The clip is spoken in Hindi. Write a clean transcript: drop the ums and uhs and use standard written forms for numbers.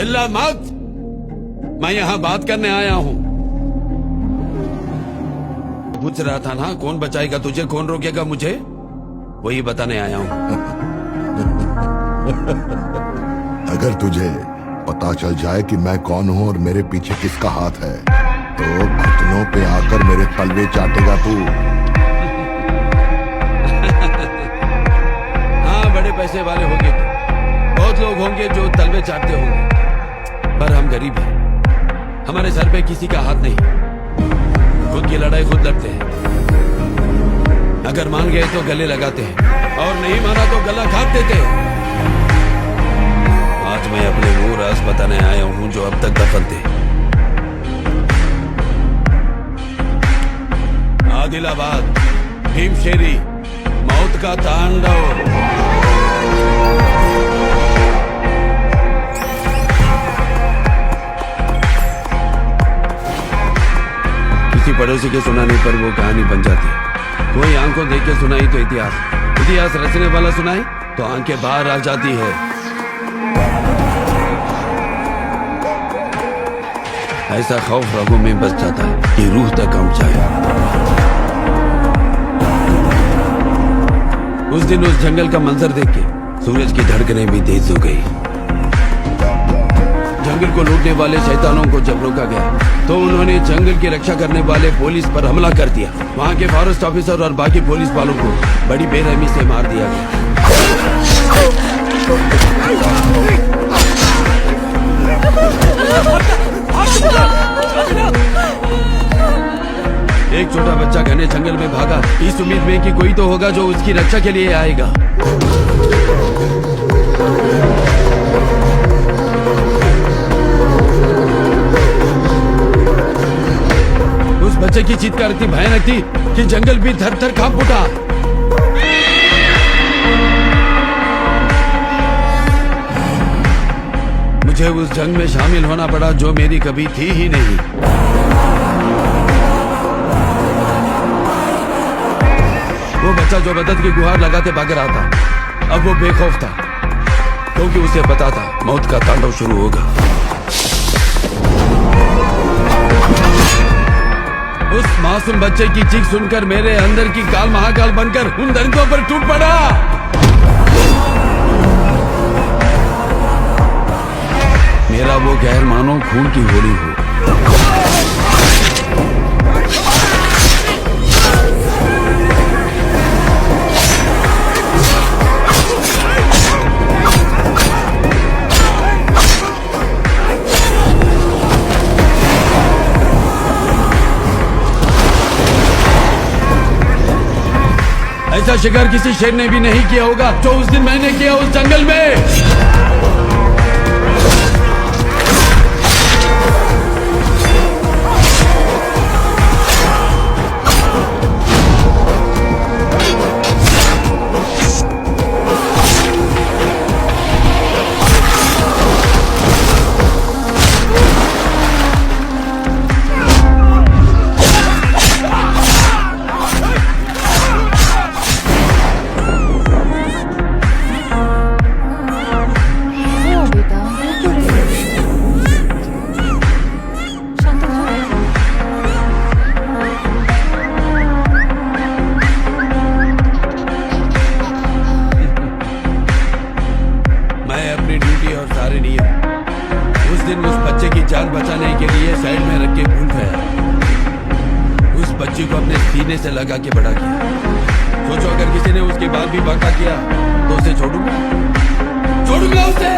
चिल्ला मत, मैं यहाँ बात करने आया हूँ। पूछ रहा था ना कौन बचाएगा तुझे, कौन रोकेगा मुझे, वही बताने आया हूँ। अगर तुझे पता चल जाए कि मैं कौन हूँ और मेरे पीछे किसका हाथ है तो घुटनों पे आकर मेरे तलवे चाटेगा तू। हाँ, बड़े पैसे वाले होंगे तो बहुत लोग होंगे जो तलवे चाटते होंगे, पर हम गरीब हैं, हमारे सर पे किसी का हाथ नहीं, खुद की लड़ाई खुद लड़ते हैं। अगर मान गए तो गले लगाते हैं और नहीं माना तो गला काट देते हैं। आज मैं अपने वो राज बताने आया हूं जो अब तक दफन थे। आदिलाबाद, भीमशेरी, मौत का तांडव। किसी पड़ोसी के सुनाने पर वो कहानी बन जाती, कोई आंखों देख के सुनाई तो इतिहास रचने वाला सुनाई तो आंखें बाहर आ जाती है। ऐसा खौफ रगों में बस जाता है कि रूह तक कम जाए। उस दिन उस जंगल का मंजर देख के सूरज की धड़कनें भी तेज हो गई। जंगल को लूटने वाले शैतानों को जब रोका गया तो उन्होंने जंगल की रक्षा करने वाले पुलिस पर हमला कर दिया। वहां के फॉरेस्ट ऑफिसर और बाकी पुलिस वालों को बड़ी बेरहमी से मार दिया गया। एक छोटा बच्चा घने जंगल में भागा इस उम्मीद में कि कोई तो होगा जो उसकी रक्षा के लिए आएगा। उस बच्चे की चीत्कार इतनी भयानक थी कि जंगल भी थर थर कांप उठा। मुझे उस जंग में शामिल होना पड़ा जो मेरी कभी थी ही नहीं। वो बच्चा जो मदद की गुहार लगाते भाग रहा था, अब वो बेखौफ था क्योंकि उसे पता था मौत का तांडव शुरू होगा। उस मासूम बच्चे की चीख सुनकर मेरे अंदर की काल महाकाल बनकर उन दरिंदों पर टूट पड़ा। मेरा वो कहर मानो खून की होली हो। ऐसा शिकार किसी शेर ने भी नहीं किया होगा जो उस दिन मैंने किया उस जंगल में। उस दिन उस बच्चे की जान बचाने के लिए साइड में रख के भूल गया। उस बच्चे को अपने सीने से लगा के बड़ा किया। सोचो अगर किसी ने उसके बाद भी बाका किया तो उसे छोड़ूंगा उसे।